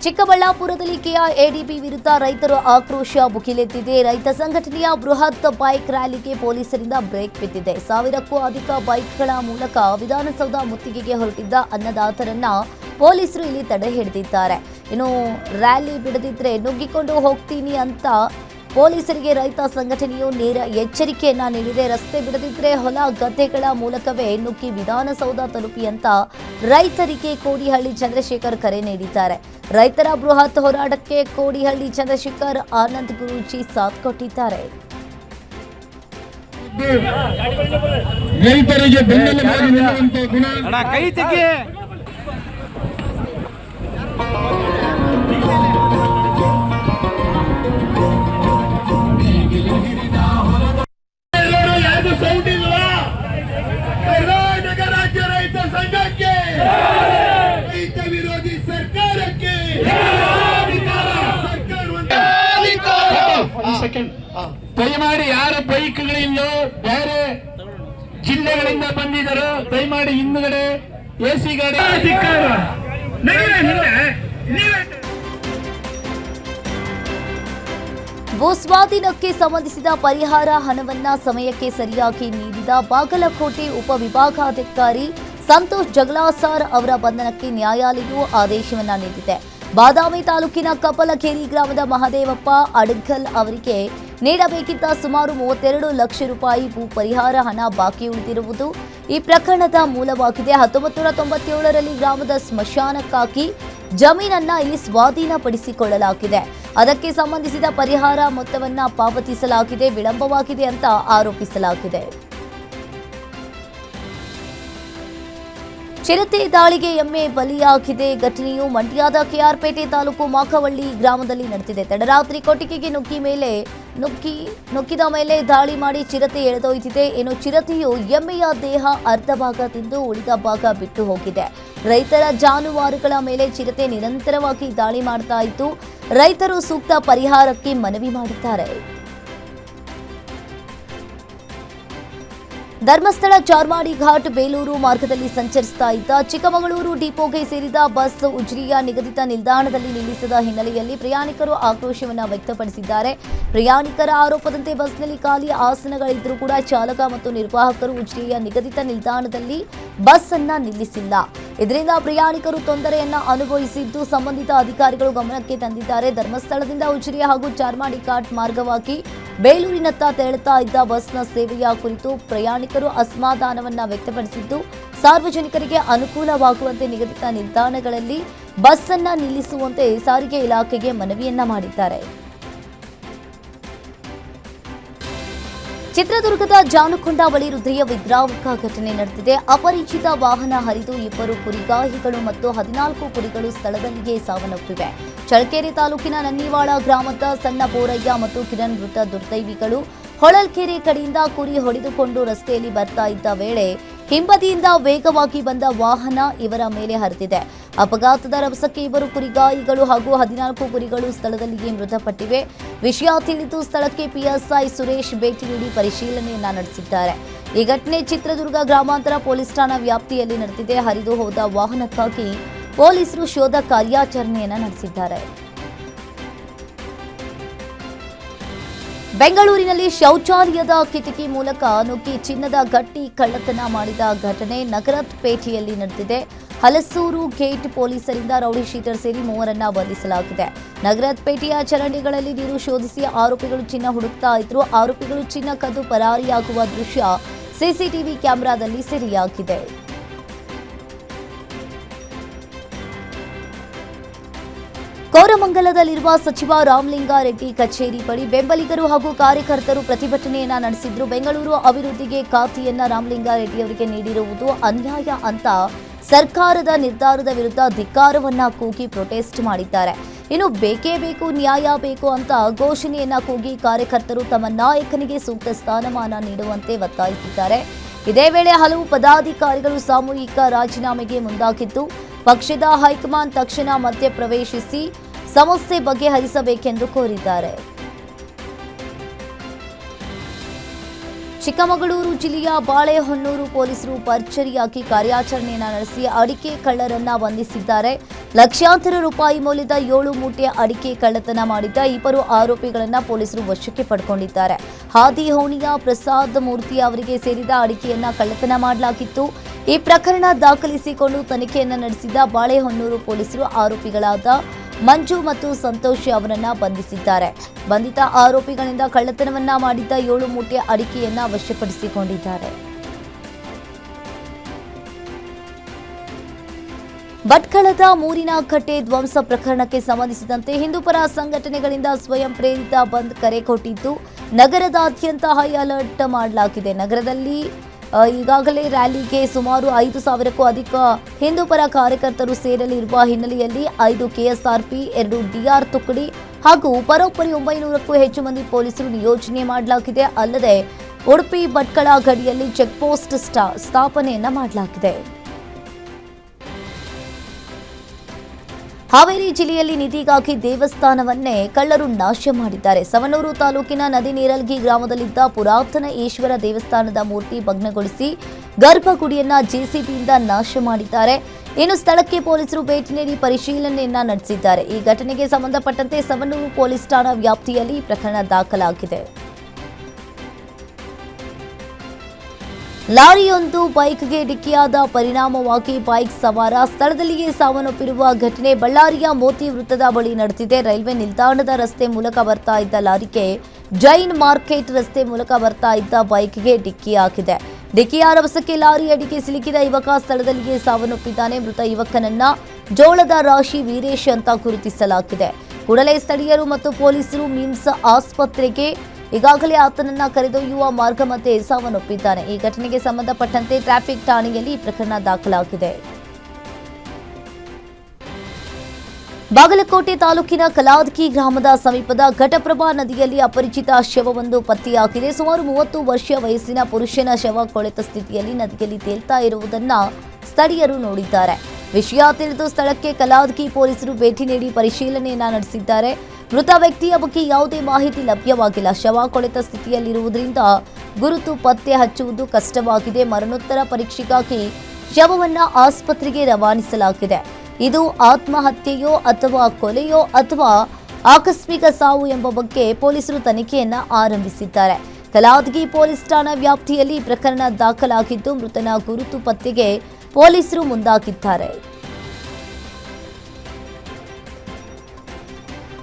ಚಿಕ್ಕಬಳ್ಳಾಪುರದಲ್ಲಿ ಕೆಐಎಡಿಬಿ ವಿರುದ್ಧ ರೈತರು ಆಕ್ರೋಶ ಭುಗಿಲೆದ್ದಿದೆ. ರೈತ ಸಂಘಟನೆಯ ಬೃಹತ್ ಬೈಕ್ ರ್ಯಾಲಿಗೆ ಪೊಲೀಸರಿಂದ ಬ್ರೇಕ್ ಬಿದ್ದಿದೆ. 1000ಕ್ಕೂ ಅಧಿಕ ಬೈಕ್ಗಳ ಮೂಲಕ ವಿಧಾನಸೌಧ ಮುತ್ತಿಗೆಗೆ ಹೊರಟಿದ್ದ ಅನ್ನದಾತರನ್ನ ಪೊಲೀಸರು ಇಲ್ಲಿ ತಡೆ ಹಿಡಿದಿದ್ದಾರೆ. ಇನ್ನು ರ್ಯಾಲಿ ಬಿಡದಿದ್ರೆ ನುಗ್ಗಿಕೊಂಡು ಹೋಗ್ತೀನಿ ಅಂತ ಪೊಲೀಸರಿಗೆ ರೈತ ಸಂಘಟನೆಯು ನೇರ ಎಚ್ಚರಿಕೆಯನ್ನ ನೀಡಿದೆ. ರಸ್ತೆ ಬಿಡದಿದ್ರೆ ಹೊಲ ಗದ್ದೆಗಳ ಮೂಲಕವೇ ನುಗ್ಗಿ ವಿಧಾನಸೌಧ ತಲುಪಿ ಅಂತ ರೈತರಿಗೆ ಕೋಡಿಹಳ್ಳಿ ಚಂದ್ರಶೇಖರ್ ಕರೆ ನೀಡಿದ್ದಾರೆ. ರೈತರ ಬೃಹತ್ ಹೋರಾಟಕ್ಕೆ ಕೋಡಿಹಳ್ಳಿ ಚಂದ್ರಶೇಖರ್ ಆನಂದ್ ಗುರೂಜಿ ಸಾಥ್ ಕೊಟ್ಟಿದ್ದಾರೆ. ರೈತರಿಗೆ ಬೆನ್ನೆಲುಬಾಗಿ ನಿಲ್ಲುವಂತ ಗುಣ ಕೈ ತೆಗಿ. ಯಾವುದು ಸೌಂಡ್ ಇಲ್ವಾ? ಕರ್ನಾಟಕ ರಾಜ್ಯ ರೈತ ಸಂಘಕ್ಕೆ, ರೈತ ವಿರೋಧಿ ಸರ್ಕಾರಕ್ಕೆ ದಯಮಾಡಿ ಯಾರು ಬೈಕ್ಗಳಿಲ್ಲೋ ಬೇರೆ ಜಿಲ್ಲೆಗಳಿಂದ ಬಂದಿದ್ದಾರೋ ದಯಮಾಡಿ ಹಿಂದುಗಡೆ ಎಸಿ ಗಾಡಿ ಅಧಿಕಾರ ಭೂಸ್ವಾಧೀನಕ್ಕೆ ಸಂಬಂಧಿಸಿದ ಪರಿಹಾರ ಹಣವನ್ನ ಸಮಯಕ್ಕೆ ಸರಿಯಾಗಿ ನೀಡಿದ ಬಾಗಲಕೋಟೆ ಉಪವಿಭಾಗಾಧಿಕಾರಿ ಸಂತೋಷ್ ಜಗಳಾಸಾರ್ ಅವರ ಬಂಧನಕ್ಕೆ ನ್ಯಾಯಾಲಯವು ಆದೇಶವನ್ನ ನೀಡಿದೆ. ಬಾದಾಮಿ ತಾಲೂಕಿನ ಕಪಲಕೇರಿ ಗ್ರಾಮದ ಮಹದೇವಪ್ಪ ಅಡಗಲ್ ಅವರಿಗೆ ನೀಡಬೇಕಿದ್ದ ಸುಮಾರು 32 ಲಕ್ಷ ರೂಪಾಯಿ ಭೂ ಪರಿಹಾರ ಹಣ ಬಾಕಿ ಉಳಿದಿರುವುದು ಈ ಪ್ರಕರಣದ ಮೂಲವಾಗಿದೆ. 1997ರಲ್ಲಿ ಗ್ರಾಮದ ಸ್ಮಶಾನಕ್ಕಾಗಿ ಜಮೀನನ್ನ ಇಲ್ಲಿ ಸ್ವಾಧೀನಪಡಿಸಿಕೊಳ್ಳಲಾಗಿದೆ. ಅದಕ್ಕೆ ಸಂಬಂಧಿಸಿದ ಪರಿಹಾರ ಮೊತ್ತವನ್ನ ಪಾವತಿಸಲಾಗಿದೆ, ವಿಳಂಬವಾಗಿದೆ ಅಂತ ಆರೋಪಿಸಲಾಗಿದೆ. ಚಿರತೆ ದಾಳಿಗೆ ಎಮ್ಮೆ ಬಲಿಯಾಗಿದೆ. ಘಟನೆಯು ಮಂಡ್ಯದ ಕೆಆರ್ಪೇಟೆ ತಾಲೂಕು ಮಾಕವಳ್ಳಿ ಗ್ರಾಮದಲ್ಲಿ ನಡೆದಿದೆ. ತಡರಾತ್ರಿ ಕೊಟ್ಟಿಗೆಗೆ ನುಗ್ಗಿದ ಮೇಲೆ ದಾಳಿ ಮಾಡಿ ಚಿರತೆ ಎಳೆದೊಯ್ದಿದೆ. ಇನ್ನು ಚಿರತೆಯು ಎಮ್ಮೆಯ ದೇಹ ಅರ್ಧ ಭಾಗ ತಿಂದು ಉಳಿದ ಭಾಗ ಬಿಟ್ಟು ಹೋಗಿದೆ. ರೈತರ ಜಾನುವಾರುಗಳ ಮೇಲೆ ಚಿರತೆ ನಿರಂತರವಾಗಿ ದಾಳಿ ಮಾಡ್ತಾ ಇತ್ತು. ರೈತರು ಸೂಕ್ತ ಪರಿಹಾರಕ್ಕೆ ಮನವಿ ಮಾಡಿದ್ದಾರೆ. ಧರ್ಮಸ್ಥಳ ಚಾರ್ಮಾಡಿ ಘಾಟ್ ಬೇಲೂರು ಮಾರ್ಗದಲ್ಲಿ ಸಂಚರಿಸ್ತಾ ಇದ್ದ ಚಿಕ್ಕಮಗಳೂರು ಡಿಪೋಗೆ ಸೇರಿದ ಬಸ್ ಉಜಿರೆಯ ನಿಗದಿತ ನಿಲ್ದಾಣದಲ್ಲಿ ನಿಲ್ಲಿಸಿದ ಹಿನ್ನೆಲೆಯಲ್ಲಿ ಪ್ರಯಾಣಿಕರು ಆಕ್ರೋಶವನ್ನು ವ್ಯಕ್ತಪಡಿಸಿದ್ದಾರೆ. ಪ್ರಯಾಣಿಕರ ಆರೋಪದಂತೆ ಬಸ್ನಲ್ಲಿ ಖಾಲಿ ಆಸನಗಳಿದ್ದರೂ ಕೂಡ ಚಾಲಕ ಮತ್ತು ನಿರ್ವಾಹಕರು ಉಜಿರೆಯ ನಿಗದಿತ ನಿಲ್ದಾಣದಲ್ಲಿ ಬಸ್ ಅನ್ನ ನಿಲ್ಲಿಸಿಲ್ಲ. ಇದರಿಂದ ಪ್ರಯಾಣಿಕರು ತೊಂದರೆಯನ್ನ ಅನುಭವಿಸಿದ್ದು ಸಂಬಂಧಿತ ಅಧಿಕಾರಿಗಳು ಗಮನಕ್ಕೆ ತಂದಿದ್ದಾರೆ. ಧರ್ಮಸ್ಥಳದಿಂದ ಉಜಿರೆ ಹಾಗೂ ಚಾರ್ಮಾಡಿ ಘಾಟ್ ಮಾರ್ಗವಾಗಿ ಬೇಲೂರಿನತ್ತ ತೆರಳುತ್ತಾ ಇದ್ದ ಬಸ್ನ ಸೇವೆಯ ಕುರಿತು ಪ್ರಯಾಣಿಕರು ಅಸಮಾಧಾನವನ್ನ ವ್ಯಕ್ತಪಡಿಸಿದ್ದು, ಸಾರ್ವಜನಿಕರಿಗೆ ಅನುಕೂಲವಾಗುವಂತೆ ನಿಗದಿತ ನಿಲ್ದಾಣಗಳಲ್ಲಿ ಬಸ್ ಅನ್ನ ನಿಲ್ಲಿಸುವಂತೆ ಸಾರಿಗೆ ಇಲಾಖೆಗೆ ಮನವಿಯನ್ನ ಮಾಡಿದ್ದಾರೆ. ಚಿತ್ರದುರ್ಗದ ಜಾನುಕೊಂಡ ಬಳಿ ಹೃದಯ ವಿದ್ರಾವಕ ಘಟನೆ ನಡೆದಿದೆ. ಅಪರಿಚಿತ ವಾಹನ ಹರಿದು 2 ಕುರಿಗಾಹಿಗಳು ಮತ್ತು 14 ಕುರಿಗಳು ಸ್ಥಳದಲ್ಲಿಯೇ ಸಾವನ್ನಪ್ಪಿವೆ. ಚಳ್ಳಕೆರೆ ತಾಲೂಕಿನ ನನ್ನಿವಾಳ ಗ್ರಾಮದ ಸಣ್ಣ ಬೋರಯ್ಯ ಮತ್ತು ಕಿರಣ್ ಮೃತ ದುರ್ದೈವಿಗಳು. ಹೊಳಲ್ಕೆರೆ ಕಡೆಯಿಂದ ಕುರಿ ಹೊಡೆದುಕೊಂಡು ರಸ್ತೆಯಲ್ಲಿ ಬರ್ತಾ ಇದ್ದ ವೇಳೆ ಹಿಂಬದಿಯಿಂದ ವೇಗವಾಗಿ ಬಂದ ವಾಹನ ಇವರ ಮೇಲೆ ಹರಿದಿದೆ. ಅಪಘಾತದ ರಭಸಕ್ಕೆ 2 ಕುರಿಗಾಯಿಗಳು ಹಾಗೂ 14 ಕುರಿಗಳು ಸ್ಥಳದಲ್ಲಿಯೇ ಮೃತಪಟ್ಟಿವೆ. ವಿಷಯ ತಿಳಿದು ಸ್ಥಳಕ್ಕೆ ಪಿಎಸ್ಐ ಸುರೇಶ್ ಭೇಟಿ ನೀಡಿ ಪರಿಶೀಲನೆಯನ್ನ ನಡೆಸಿದ್ದಾರೆ. ಈ ಘಟನೆ ಚಿತ್ರದುರ್ಗ ಗ್ರಾಮಾಂತರ ಪೊಲೀಸ್ ಠಾಣಾ ವ್ಯಾಪ್ತಿಯಲ್ಲಿ ನಡೆದಿದೆ. ಹರಿದು ಹೋದ ವಾಹನಕ್ಕಾಗಿ ಪೊಲೀಸರು ಶೋಧ ಕಾರ್ಯಾಚರಣೆಯನ್ನ ನಡೆಸಿದ್ದಾರೆ. ಬೆಂಗಳೂರಿನಲ್ಲಿ ಶೌಚಾಲಯದ ಕಿಟಕಿ ಮೂಲಕ ನುಗ್ಗಿ ಚಿನ್ನದ ಗಟ್ಟಿ ಕಳ್ಳತನ ಮಾಡಿದ ಘಟನೆ ನಗರಪೇಟೆಯಲ್ಲಿ ನಡೆದಿದೆ. ಹಲಸೂರು ಗೇಟ್ ಪೊಲೀಸರಿಂದ ರೌಡಿ ಶೀಟರ್ ಸೇರಿ 3ರನ್ನ ಬಂಧಿಸಲಾಗಿದೆ. ನಗರಪೇಟೆಯ ಚರಂಡಿಗಳಲ್ಲಿ ನೀರು ಶೋಧಿಸಿ ಆರೋಪಿಗಳು ಚಿನ್ನ ಹುಡುಕ್ತಾ ಇದ್ರು. ಆರೋಪಿಗಳು ಚಿನ್ನ ಕದ್ದು ಪರಾರಿಯಾಗುವ ದೃಶ್ಯ ಸಿಸಿಟಿವಿ ಕ್ಯಾಮೆರಾದಲ್ಲಿ ಸೆರೆಯಾಗಿದೆ. ಕೋರಮಂಗಲದಲ್ಲಿರುವ ಸಚಿವ ರಾಮಲಿಂಗಾರೆಡ್ಡಿ ಕಚೇರಿ ಬಳಿ ಬೆಂಬಲಿಗರು ಹಾಗೂ ಕಾರ್ಯಕರ್ತರು ಪ್ರತಿಭಟನೆಯನ್ನ ನಡೆಸಿದ್ರು. ಬೆಂಗಳೂರು ಅಭಿವೃದ್ಧಿಗೆ ಖಾತೆಯನ್ನ ರಾಮಲಿಂಗಾರೆಡ್ಡಿಯವರಿಗೆ ನೀಡಿರುವುದು ಅನ್ಯಾಯ ಅಂತ ಸರ್ಕಾರದ ನಿರ್ಧಾರದ ವಿರುದ್ಧ ಧಿಕ್ಕಾರವನ್ನ ಕೂಗಿ ಪ್ರೊಟೆಸ್ಟ್ ಮಾಡಿದ್ದಾರೆ. ಇನ್ನು ಬೇಕೇ ಬೇಕು, ನ್ಯಾಯ ಬೇಕು ಅಂತ ಘೋಷಣೆಯನ್ನ ಕೂಗಿ ಕಾರ್ಯಕರ್ತರು ತಮ್ಮ ನಾಯಕನಿಗೆ ಸೂಕ್ತ ಸ್ಥಾನಮಾನ ನೀಡುವಂತೆ ಒತ್ತಾಯಿಸಿದ್ದಾರೆ. ಇದೇ ವೇಳೆ ಹಲವು ಪದಾಧಿಕಾರಿಗಳು ಸಾಮೂಹಿಕ ರಾಜೀನಾಮೆಗೆ ಮುಂದಾಗಿದ್ದು, ಪಕ್ಷದ ಹೈಕಮಾಂಡ್ ತಕ್ಷಣ ಮಧ್ಯಪ್ರವೇಶಿಸಿ ಸಮಸ್ಯೆ ಬಗೆಹರಿಸಬೇಕೆಂದು ಕೋರಿದ್ದಾರೆ. ಚಿಕ್ಕಮಗಳೂರು ಜಿಲ್ಲೆಯ ಬಾಳೆಹೊನ್ನೂರು ಪೊಲೀಸರು ಭರ್ಜರಿಯಾಗಿ ಕಾರ್ಯಾಚರಣೆಯನ್ನು ನಡೆಸಿ ಅಡಿಕೆ ಕಳ್ಳರನ್ನ ಬಂಧಿಸಿದ್ದಾರೆ. ಲಕ್ಷಾಂತರ ರೂಪಾಯಿ ಮೌಲ್ಯದ 7 ಮೂಟೆ ಅಡಿಕೆ ಕಳ್ಳತನ ಮಾಡಿದ್ದ 2 ಆರೋಪಿಗಳನ್ನ ಪೊಲೀಸರು ವಶಕ್ಕೆ ಪಡೆದುಕೊಂಡಿದ್ದಾರೆ. ಹಾದಿಹೋಣಿಯ ಪ್ರಸಾದ್ ಮೂರ್ತಿ ಅವರಿಗೆ ಸೇರಿದ ಅಡಿಕೆಯನ್ನ ಕಳ್ಳತನ ಮಾಡಲಾಗಿತ್ತು. ಈ ಪ್ರಕರಣ ದಾಖಲಿಸಿಕೊಂಡು ತನಿಖೆಯನ್ನು ನಡೆಸಿದ ಬಾಳೆಹೊನ್ನೂರು ಪೊಲೀಸರು ಆರೋಪಿಗಳಾದ ಮಂಜು ಮತ್ತು ಸಂತೋಷ್ ಅವರನ್ನ ಬಂಧಿಸಿದ್ದಾರೆ. ಬಂಧಿತ ಆರೋಪಿಗಳಿಂದ ಕಳ್ಳತನವನ್ನ ಮಾಡಿದ್ದ 7 ಮೂಟೆ ಅಡಿಕೆಯನ್ನ ವಶಪಡಿಸಿಕೊಂಡಿದ್ದಾರೆ. ಭಟ್ಕಳದ ಮೂರಿನ ಕಟ್ಟೆ ಧ್ವಂಸ ಪ್ರಕರಣಕ್ಕೆ ಸಂಬಂಧಿಸಿದಂತೆ ಹಿಂದೂಪರ ಸಂಘಟನೆಗಳಿಂದ ಸ್ವಯಂ ಪ್ರೇರಿತ ಬಂದ್ ಕರೆ ಕೊಟ್ಟಿದ್ದು, ನಗರದಾದ್ಯಂತ ಹೈ ಅಲರ್ಟ್ ಮಾಡಲಾಗಿದೆ. ನಗರದಲ್ಲಿ ಈಗಾಗಲೇ ರ್ಯಾಲಿಗೆ ಸುಮಾರು 5,000ಕ್ಕೂ ಅಧಿಕ ಹಿಂದೂಪರ ಕಾರ್ಯಕರ್ತರು ಸೇರಲಿರುವ ಹಿನ್ನೆಲೆಯಲ್ಲಿ 5 ಕೆಎಸ್ಆರ್ಪಿ, 2 ಡಿಆರ್ ತುಕಡಿ ಹಾಗೂ ಪರೋಪರಿ 900ಕ್ಕೂ ಹೆಚ್ಚು ಮಂದಿ ಪೊಲೀಸರು ನಿಯೋಜನೆ ಮಾಡಲಾಗಿದೆ. ಅಲ್ಲದೆ ಉಡುಪಿ ಭಟ್ಕಳ ಗಡಿಯಲ್ಲಿ ಚೆಕ್ ಪೋಸ್ಟ್ ಸ್ಥಾಪನೆಯನ್ನ ಮಾಡಲಾಗಿದೆ. ಹಾವೇರಿ ಜಿಲ್ಲೆಯಲ್ಲಿ ನಿಧಿಗಾಗಿ ದೇವಸ್ಥಾನವನ್ನೇ ಕಳ್ಳರು ನಾಶ ಮಾಡಿದ್ದಾರೆ. ಸವಣೂರು ತಾಲೂಕಿನ ನದಿ ನೀರಲ್ಗಿ ಗ್ರಾಮದಲ್ಲಿದ್ದ ಪುರಾತನ ಈಶ್ವರ ದೇವಸ್ಥಾನದ ಮೂರ್ತಿ ಭಗ್ನಗೊಳಿಸಿ ಗರ್ಭಗುಡಿಯನ್ನ ಜೆಸಿಬಿಯಿಂದ ನಾಶ ಮಾಡಿದ್ದಾರೆ. ಇನ್ನು ಸ್ಥಳಕ್ಕೆ ಪೊಲೀಸರು ಭೇಟಿ ನೀಡಿ ಪರಿಶೀಲನೆಯನ್ನ ನಡೆಸಿದ್ದಾರೆ. ಈ ಘಟನೆಗೆ ಸಂಬಂಧಪಟ್ಟಂತೆ ಸವಣೂರು ಪೊಲೀಸ್ ಠಾಣಾ ವ್ಯಾಪ್ತಿಯಲ್ಲಿ ಪ್ರಕರಣ ದಾಖಲಾಗಿದೆ. ಲಾರಿಯೊಂದು ಬೈಕ್ಗೆ ಡಿಕ್ಕಿಯಾದ ಪರಿಣಾಮವಾಗಿ ಬೈಕ್ ಸವಾರ ಸ್ಥಳದಲ್ಲಿಯೇ ಸಾವನ್ನಪ್ಪಿರುವ ಘಟನೆ ಬಳ್ಳಾರಿಯ ಮೋತಿ ವೃತ್ತದ ಬಳಿ ನಡೆದಿದೆ. ರೈಲ್ವೆ ನಿಲ್ದಾಣದ ರಸ್ತೆ ಮೂಲಕ ಬರ್ತಾ ಇದ್ದ ಲಾರಿಗೆ ಜೈನ್ ಮಾರ್ಕೆಟ್ ರಸ್ತೆ ಮೂಲಕ ಬರ್ತಾ ಇದ್ದ ಬೈಕ್ಗೆ ಡಿಕ್ಕಿಯಾಗಿದೆ. ಡಿಕ್ಕಿಯ ರಭಸಕ್ಕೆ ಲಾರಿ ಅಡಿಗೆ ಸಿಲುಕಿದ ಯುವಕ ಸ್ಥಳದಲ್ಲಿಯೇ ಸಾವನ್ನಪ್ಪಿದ್ದಾನೆ. ಮೃತ ಯುವಕನನ್ನ ಜೋಳದ ರಾಶಿ ವೀರೇಶ್ ಅಂತ ಗುರುತಿಸಲಾಗಿದೆ. ಕೂಡಲೇ ಸ್ಥಳೀಯರು ಮತ್ತು ಪೊಲೀಸರು ಮಿಮ್ಸ್ ಆಸ್ಪತ್ರೆಗೆ ಈಗಾಗಲೇ ಆತನನ್ನ ಕರೆದೊಯ್ಯುವ ಮಾರ್ಗ ಮಧ್ಯೆ ಸಾವನ್ನಪ್ಪಿದ್ದಾನೆ. ಈ ಘಟನೆಗೆ ಸಂಬಂಧಪಟ್ಟಂತೆ ಟ್ರಾಫಿಕ್ ಠಾಣೆಯಲ್ಲಿ ಈ ಪ್ರಕರಣ ದಾಖಲಾಗಿದೆ. ಬಾಗಲಕೋಟೆ ತಾಲೂಕಿನ ಕಲಾದಕಿ ಗ್ರಾಮದ ಸಮೀಪದ ಘಟಪ್ರಭಾ ನದಿಯಲ್ಲಿ ಅಪರಿಚಿತ ಶವವೊಂದು ಪತ್ತೆಯಾಗಿದೆ. ಸುಮಾರು 30 ವರ್ಷ ವಯಸ್ಸಿನ ಪುರುಷನ ಶವ ಕೊಳೆತ ಸ್ಥಿತಿಯಲ್ಲಿ ನದಿಯಲ್ಲಿ ತೇಲ್ತಾ ಇರುವುದನ್ನು ಸ್ಥಳೀಯರು ನೋಡಿದ್ದಾರೆ. ವಿಷಯ ತಿಳಿದು ಸ್ಥಳಕ್ಕೆ ಕಲಾದಕಿ ಪೊಲೀಸರು ಭೇಟಿ ನೀಡಿ ಪರಿಶೀಲನೆಯನ್ನ ನಡೆಸಿದ್ದಾರೆ. ಮೃತ ವ್ಯಕ್ತಿಯ ಬಗ್ಗೆ ಯಾವುದೇ ಮಾಹಿತಿ ಲಭ್ಯವಾಗಿಲ್ಲ. ಶವ ಕೊಳೆತ ಸ್ಥಿತಿಯಲ್ಲಿರುವುದರಿಂದ ಗುರುತು ಪತ್ತೆ ಹಚ್ಚುವುದು ಕಷ್ಟವಾಗಿದೆ. ಮರಣೋತ್ತರ ಪರೀಕ್ಷೆಗಾಗಿ ಶವವನ್ನ ಆಸ್ಪತ್ರೆಗೆ ರವಾನಿಸಲಾಗಿದೆ. ಇದು ಆತ್ಮಹತ್ಯೆಯೋ ಅಥವಾ ಕೊಲೆಯೋ ಅಥವಾ ಆಕಸ್ಮಿಕ ಸಾವು ಎಂಬ ಬಗ್ಗೆ ಪೊಲೀಸರು ತನಿಖೆಯನ್ನ ಆರಂಭಿಸಿದ್ದಾರೆ. ಕಲಾದಗಿ ಪೊಲೀಸ್ ಠಾಣಾ ವ್ಯಾಪ್ತಿಯಲ್ಲಿ ಪ್ರಕರಣ ದಾಖಲಾಗಿದ್ದು ಮೃತನ ಗುರುತು ಪತ್ತೆಗೆ ಪೊಲೀಸರು ಮುಂದಾಗಿದ್ದಾರೆ.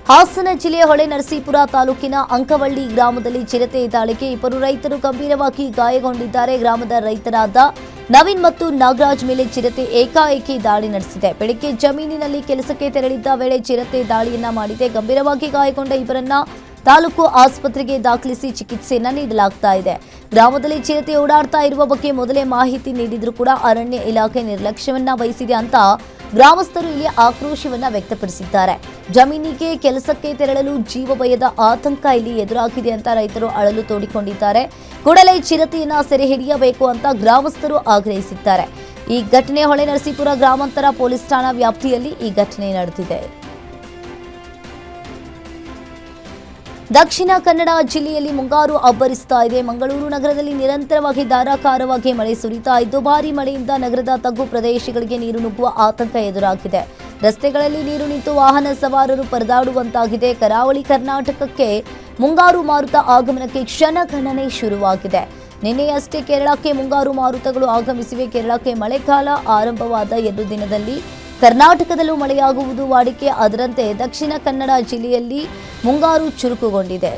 ಹಾಸನ ಜಿಲ್ಲೆಯ ಹೊಳೆನರಸೀಪುರ ತಾಲೂಕಿನ ಅಂಕವಳ್ಳಿ ಗ್ರಾಮದಲ್ಲಿ ಚಿರತೆ ದಾಳಿಗೆ 2 ರೈತರು ಗಂಭೀರವಾಗಿ ಗಾಯಗೊಂಡಿದ್ದಾರೆ. ಗ್ರಾಮದ ರೈತರಾದ ನವೀನ್ ಮತ್ತು ನಾಗರಾಜ್ ಮೇಲೆ ಚಿರತೆ ಏಕಾಏಕಿ ದಾಳಿ ನಡೆಸಿದೆ. ಬೆಳಗ್ಗೆ ಜಮೀನಿನಲ್ಲಿ ಕೆಲಸಕ್ಕೆ ತೆರಳಿದ್ದ ವೇಳೆ ಚಿರತೆ ದಾಳಿಯನ್ನ ಮಾಡಿದೆ. ಗಂಭೀರವಾಗಿ ಗಾಯಗೊಂಡ ಇವರನ್ನ ತಾಲೂಕು ಆಸ್ಪತ್ರೆಗೆ ದಾಖಲಿಸಿ ಚಿಕಿತ್ಸೆಯನ್ನ ನೀಡಲಾಗ್ತಾ ಇದೆ. ಗ್ರಾಮದಲ್ಲಿ ಚಿರತೆ ಓಡಾಡ್ತಾ ಇರುವ ಬಗ್ಗೆ ಮೊದಲೇ ಮಾಹಿತಿ ನೀಡಿದ್ರು ಕೂಡ ಅರಣ್ಯ ಇಲಾಖೆ ನಿರ್ಲಕ್ಷ್ಯವನ್ನ ವಹಿಸಿದೆ ಅಂತ ಗ್ರಾಮಸ್ಥರು ಇಲ್ಲಿ ಆಕ್ರೋಶವನ್ನ ವ್ಯಕ್ತಪಡಿಸಿದ್ದಾರೆ. ಜಮೀನಿಗೆ ಕೆಲಸಕ್ಕೆ ತೆರಳಲು ಜೀವ ಭಯದ ಆತಂಕ ಇಲ್ಲಿ ಎದುರಾಗಿದೆ ಅಂತ ರೈತರು ಅಳಲು ತೋಡಿಕೊಂಡಿದ್ದಾರೆ. ಕೂಡಲೇ ಚಿರತೆಯನ್ನ ಸೆರೆ ಹಿಡಿಯಬೇಕು ಅಂತ ಗ್ರಾಮಸ್ಥರು ಆಗ್ರಹಿಸಿದ್ದಾರೆ. ಈ ಘಟನೆ ಹೊಳೆನರಸೀಪುರ ಗ್ರಾಮಾಂತರ ಪೊಲೀಸ್ ಠಾಣಾ ವ್ಯಾಪ್ತಿಯಲ್ಲಿ ಈ ಘಟನೆ ನಡೆದಿದೆ. ದಕ್ಷಿಣ ಕನ್ನಡ ಜಿಲ್ಲೆಯಲ್ಲಿ ಮುಂಗಾರು ಅಬ್ಬರಿಸ್ತಾ ಇದೆ. ಮಂಗಳೂರು ನಗರದಲ್ಲಿ ನಿರಂತರವಾಗಿ ಧಾರಾಕಾರವಾಗಿ ಮಳೆ ಸುರಿತಾ ಇದ್ದು ಭಾರೀ ಮಳೆಯಿಂದ ನಗರದ ತಗ್ಗು ಪ್ರದೇಶಗಳಿಗೆ ನೀರು ನುಗ್ಗುವ ಆತಂಕ ಎದುರಾಗಿದೆ. ರಸ್ತೆಗಳಲ್ಲಿ ನೀರು ನಿಂತು ವಾಹನ ಸವಾರರು ಪರದಾಡುವಂತಾಗಿದೆ. ಕರಾವಳಿ ಕರ್ನಾಟಕಕ್ಕೆ ಮುಂಗಾರು ಮಾರುತ ಆಗಮನಕ್ಕೆ ಕ್ಷಣಗಣನೆ ಶುರುವಾಗಿದೆ. ನಿನ್ನೆಯಷ್ಟೇ ಕೇರಳಕ್ಕೆ ಮುಂಗಾರು ಮಾರುತಗಳು ಆಗಮಿಸಿವೆ. ಕೇರಳಕ್ಕೆ ಮಳೆಗಾಲ ಆರಂಭವಾದ 2 ದಿನದಲ್ಲಿ ಕರ್ನಾಟಕದಲ್ಲೂ ಮಳೆಯಾಗುವುದು ವಾಡಿಕೆ. ಅದರಂತೆ ದಕ್ಷಿಣ ಕನ್ನಡ ಜಿಲ್ಲೆಯಲ್ಲಿ ಮುಂಗಾರು ಚುರುಕುಗೊಂಡಿದೆ.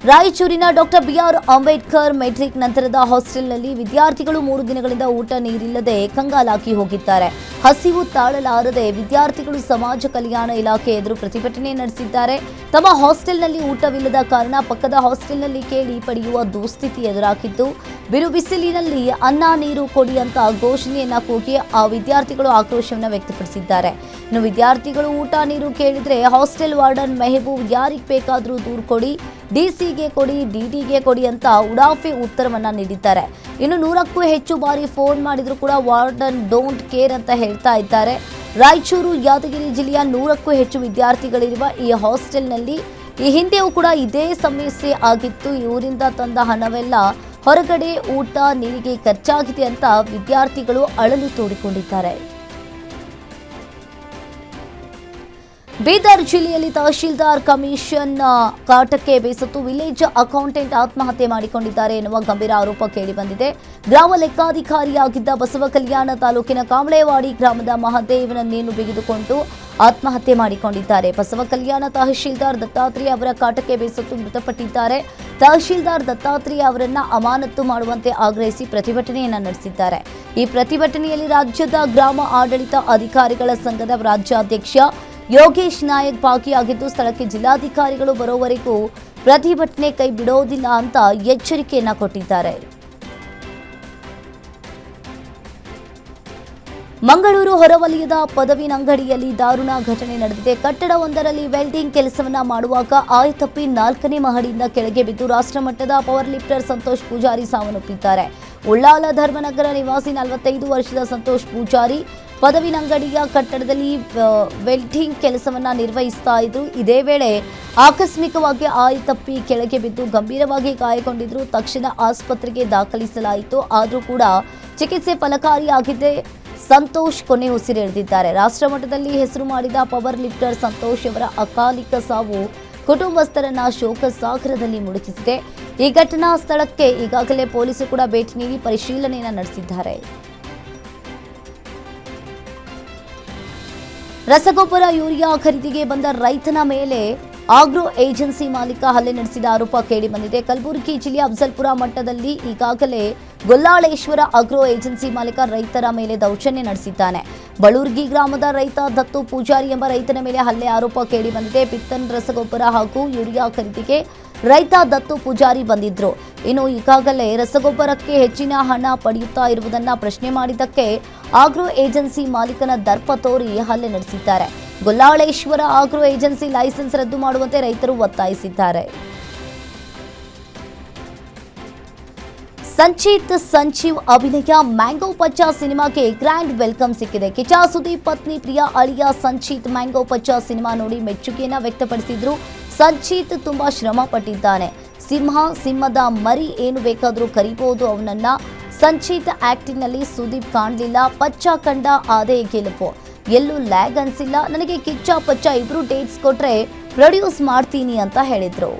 ರಾಯಚೂರಿನ ಡಾಕ್ಟರ್ BR ಅಂಬೇಡ್ಕರ್ ಮೆಟ್ರಿಕ್ ನಂತರದ ಹಾಸ್ಟೆಲ್ನಲ್ಲಿ ವಿದ್ಯಾರ್ಥಿಗಳು 3 ದಿನಗಳಿಂದ ಊಟ ನೀರಿಲ್ಲದೆ ಕಂಗಾಲಾಗಿ ಹೋಗಿದ್ದಾರೆ. ಹಸಿವು ತಾಳಲಾರದೆ ವಿದ್ಯಾರ್ಥಿಗಳು ಸಮಾಜ ಕಲ್ಯಾಣ ಇಲಾಖೆ ಎದುರು ಪ್ರತಿಭಟನೆ ನಡೆಸಿದ್ದಾರೆ. ತಮ್ಮ ಹಾಸ್ಟೆಲ್ನಲ್ಲಿ ಊಟವಿಲ್ಲದ ಕಾರಣ ಪಕ್ಕದ ಹಾಸ್ಟೆಲ್ನಲ್ಲಿ ಕೇಳಿ ಪಡೆಯುವ ದುಸ್ಥಿತಿ ಎದುರಾಗಿದ್ದು ಬಿರು ಬಿಸಿಲಿನಲ್ಲಿ ಅನ್ನ ನೀರು ಕೊಡಿ ಅಂತ ಘೋಷಣೆಯನ್ನ ಕೂಗಿ ಆ ವಿದ್ಯಾರ್ಥಿಗಳು ಆಕ್ರೋಶವನ್ನು ವ್ಯಕ್ತಪಡಿಸಿದ್ದಾರೆ. ಇನ್ನು ವಿದ್ಯಾರ್ಥಿಗಳು ಊಟ ನೀರು ಕೇಳಿದ್ರೆ ಹಾಸ್ಟೆಲ್ ವಾರ್ಡನ್ ಮೆಹಬೂಬ್ ಯಾರಿಗೆ ಬೇಕಾದರೂ ದೂರು ಕೊಡಿ, ಡಿಸಿಗೆ ಕೊಡಿ, ಡಿಡಿಗೆ ಕೊಡಿ ಅಂತ ಉಡಾಫೆ ಉತ್ತರವನ್ನ ನೀಡಿದ್ದಾರೆ. ಇನ್ನು 100ಕ್ಕೂ ಹೆಚ್ಚು ಬಾರಿ ಫೋನ್ ಮಾಡಿದ್ರು ಕೂಡ ವಾರ್ಡನ್ ಡೋಂಟ್ ಕೇರ್ ಅಂತ ಹೇಳ್ತಾ ಇದ್ದಾರೆ. ರಾಯಚೂರು ಯಾದಗಿರಿ ಜಿಲ್ಲೆಯ 100ಕ್ಕೂ ಹೆಚ್ಚು ವಿದ್ಯಾರ್ಥಿಗಳಿರುವ ಈ ಹಾಸ್ಟೆಲ್ನಲ್ಲಿ ಈ ಹಿಂದೆಯೂ ಕೂಡ ಇದೇ ಸಮಸ್ಯೆ ಆಗಿತ್ತು. ಊರಿಂದ ತಂದ ಹಣವೆಲ್ಲ ಹೊರಗಡೆ ಊಟ ನೀರಿಗೆ ಖರ್ಚಾಗಿದೆ ಅಂತ ವಿದ್ಯಾರ್ಥಿಗಳು ಅಳಲು ತೋಡಿಕೊಂಡಿದ್ದಾರೆ. ಬೀದರ್ ಜಿಲ್ಲೆಯಲ್ಲಿ ತಹಶೀಲ್ದಾರ್ ಕಮಿಷನ್ ಕಾಟಕ್ಕೆ ಬೇಸತ್ತು ವಿಲೇಜ್ ಅಕೌಂಟೆಂಟ್ ಆತ್ಮಹತ್ಯೆ ಮಾಡಿಕೊಂಡಿದ್ದಾರೆ ಎನ್ನುವ ಗಂಭೀರ ಆರೋಪ ಕೇಳಿಬಂದಿದೆ. ಗ್ರಾಮ ಲೆಕ್ಕಾಧಿಕಾರಿಯಾಗಿದ್ದ ಬಸವ ಕಲ್ಯಾಣ ತಾಲೂಕಿನ ಕಾಮಳೆವಾಡಿ ಗ್ರಾಮದ ಮಹದೇವನನ್ನೇನು ಬಿಗಿದುಕೊಂಡು ಆತ್ಮಹತ್ಯೆ ಮಾಡಿಕೊಂಡಿದ್ದಾರೆ. ಬಸವ ಕಲ್ಯಾಣ ತಹಶೀಲ್ದಾರ್ ದತ್ತಾತ್ರೇಯ ಅವರ ಕಾಟಕ್ಕೆ ಬೇಸತ್ತು ಮೃತಪಟ್ಟಿದ್ದಾರೆ. ತಹಶೀಲ್ದಾರ್ ದತ್ತಾತ್ರೇಯ ಅವರನ್ನ ಅಮಾನತು ಮಾಡುವಂತೆ ಆಗ್ರಹಿಸಿ ಪ್ರತಿಭಟನೆಯನ್ನ ನಡೆಸಿದ್ದಾರೆ. ಈ ಪ್ರತಿಭಟನೆಯಲ್ಲಿ ರಾಜ್ಯದ ಗ್ರಾಮ ಆಡಳಿತ ಅಧಿಕಾರಿಗಳ ಸಂಘದ ರಾಜ್ಯಾಧ್ಯಕ್ಷ ಯೋಗೇಶ್ ನಾಯಕ್ ಭಾಗಿಯಾಗಿದ್ದು ಸ್ಥಳಕ್ಕೆ ಜಿಲ್ಲಾಧಿಕಾರಿಗಳು ಬರೋವರೆಗೂ ಪ್ರತಿಭಟನೆ ಕೈ ಬಿಡೋದಿಲ್ಲ ಅಂತ ಎಚ್ಚರಿಕೆಯನ್ನ ಕೊಟ್ಟಿದ್ದಾರೆ. ಮಂಗಳೂರು ಹೊರವಲಯದ ಪದವಿನಂಗಡಿಯಲ್ಲಿ ದಾರುಣ ಘಟನೆ ನಡೆದಿದೆ. ಕಟ್ಟಡವೊಂದರಲ್ಲಿ ವೆಲ್ಡಿಂಗ್ ಕೆಲಸವನ್ನ ಮಾಡುವಾಗ ಆಯತಪ್ಪಿ 4ನೇ ಮಹಡಿಯಿಂದ ಕೆಳಗೆ ಬಿದ್ದು ರಾಷ್ಟ್ರಮಟ್ಟದ ಪವರ್ ಲಿಫ್ಟರ್ ಸಂತೋಷ್ ಪೂಜಾರಿ ಸಾವನ್ನಪ್ಪಿದ್ದಾರೆ. ಉಳ್ಳಾಲ ಧರ್ಮನಗರ ನಿವಾಸಿ 45 ವರ್ಷದ ಸಂತೋಷ್ ಪೂಜಾರಿ ಪದವಿನಂಗಡಿಯ ಕಟ್ಟಡದಲ್ಲಿ ವೆಲ್ಡಿಂಗ್ ಕೆಲಸವನ್ನ ನಿರ್ವಹಿಸ್ತಾ ಇದ್ರು. ಇದೇ ವೇಳೆ ಆಕಸ್ಮಿಕವಾಗಿ ಆಯತಪ್ಪಿ ಕೆಳಗೆ ಬಿದ್ದು ಗಂಭೀರವಾಗಿ ಗಾಯಗೊಂಡಿದ್ರು. ತಕ್ಷಣ ಆಸ್ಪತ್ರೆಗೆ ದಾಖಲಿಸಲಾಯಿತು. ಆದರೂ ಕೂಡ ಚಿಕಿತ್ಸೆ ಫಲಕಾರಿಯಾಗಿದೆ. ಸಂತೋಷ್ ಕೊನೆ ಉಸಿರೆಳೆದಿದ್ದಾರೆ. ರಾಷ್ಟ್ರಮಟ್ಟದಲ್ಲಿ ಹೆಸರು ಮಾಡಿದ ಪವರ್ ಲಿಫ್ಟರ್ ಸಂತೋಷ್ ಅವರ ಅಕಾಲಿಕ ಸಾವು ಕುಟುಂಬಸ್ಥರನ್ನ ಶೋಕ ಸಾಗರದಲ್ಲಿ ಮುಳುಗಿಸಿದೆ. ಈ ಘಟನಾ ಸ್ಥಳಕ್ಕೆ ಈಗಾಗಲೇ ಪೊಲೀಸರು ಕೂಡ ಭೇಟಿ ನೀಡಿ ಪರಿಶೀಲನೆಯನ್ನು ನಡೆಸಿದ್ದಾರೆ. ರಸಗೊಬ್ಬರ ಯೂರಿಯಾ ಖರೀದಿಗೆ ಬಂದ ರೈತನ ಮೇಲೆ ಆಗ್ರೋ ಏಜೆನ್ಸಿ ಮಾಲೀಕ ಹಲ್ಲೆ ನಡೆಸಿದ ಆರೋಪ ಕೇಳಿಬಂದಿದೆ. ಕಲಬುರಗಿ ಜಿಲ್ಲೆಯ ಅಫಜಲ್ಪುರ ಮಟ್ಟದಲ್ಲಿ ಈಗಾಗಲೇ ಗೊಲ್ಲಾಳೇಶ್ವರ ಆಗ್ರೋ ಏಜೆನ್ಸಿ ಮಾಲೀಕ ರೈತರ ಮೇಲೆ ದೌರ್ಜನ್ಯ ನಡೆಸಿದ್ದಾನೆ. ಬಳೂರ್ಗಿ ಗ್ರಾಮದ ರೈತ ದತ್ತು ಪೂಜಾರಿ ಎಂಬ ರೈತನ ಮೇಲೆ ಹಲ್ಲೆ ಆರೋಪ ಕೇಳಿಬಂದಿದೆ. ಪಿತ್ತನ್ ರಸಗೊಬ್ಬರ ಹಾಗೂ ಯೂರಿಯಾ ಖರೀದಿಗೆ ರೈತ ದತ್ತು ಪೂಜಾರಿ ಬಂದಿದ್ರು. ಇನ್ನು ಈಗಾಗಲೇ ರಸಗೊಬ್ಬರಕ್ಕೆ ಹೆಚ್ಚಿನ ಹಣ ಪಡೆಯುತ್ತಾ ಇರುವುದನ್ನು ಪ್ರಶ್ನೆ ಮಾಡಿದ್ದಕ್ಕೆ ಆಗ್ರೋ ಏಜೆನ್ಸಿ ಮಾಲೀಕನ ದರ್ಪ ತೋರಿ ಹಲ್ಲೆ ನಡೆಸಿದ್ದಾರೆ. ಗೊಲ್ಲಾಳೇಶ್ವರ ಆಗ್ರೋ ಏಜೆನ್ಸಿ ಲೈಸೆನ್ಸ್ ರದ್ದು ಮಾಡುವಂತೆ ರೈತರು ಒತ್ತಾಯಿಸಿದ್ದಾರೆ. ಸಂಚಿತ್ ಸಂಜೀವ್ ಅಭಿನಯ ಮ್ಯಾಂಗೋ ಪಚ್ಚ ಸಿನಿಮಾಗೆ ಗ್ರ್ಯಾಂಡ್ ವೆಲ್ಕಮ್ ಸಿಕ್ಕಿದೆ. ಕಿಚ್ಚ ಸುದೀಪ್ ಪತ್ನಿ ಪ್ರಿಯಾ ಅಳಿಯ ಸಂಚಿತ್ ಮ್ಯಾಂಗೋ ಪಚ್ಚ ಸಿನಿಮಾ ನೋಡಿ ಮೆಚ್ಚುಗೆಯನ್ನ ವ್ಯಕ್ತಪಡಿಸಿದ್ರು. ಸಂಚಿತ್ ತುಂಬಾ ಶ್ರಮ ಪಟ್ಟಿದ್ದಾನೆ. ಸಿಂಹದ ಮರಿ ಏನು ಬೇಕಾದರೂ ಕರಿಬಹುದು ಅವನನ್ನ. ಸಂಚಿತ್ ಆಕ್ಟಿಂಗ್ನಲ್ಲಿ ಸುದೀಪ್ ಕಾಣಲಿಲ್ಲ. ಪಚ್ಚ ಕಂಡ ಅದೇ ಗೆಲುವು. ಎಲ್ಲೂ ಲ್ಯಾಗ್ ಅನ್ಸಿಲ್ಲ. ನನಗೆ ಕಿಚ್ಚ ಪಚ್ಚ ಇಬ್ರು ಡೇಟ್ಸ್ ಕೊಟ್ರೆ ಪ್ರೊಡ್ಯೂಸ್ ಮಾಡ್ತೀನಿ ಅಂತ ಹೇಳಿದ್ರು.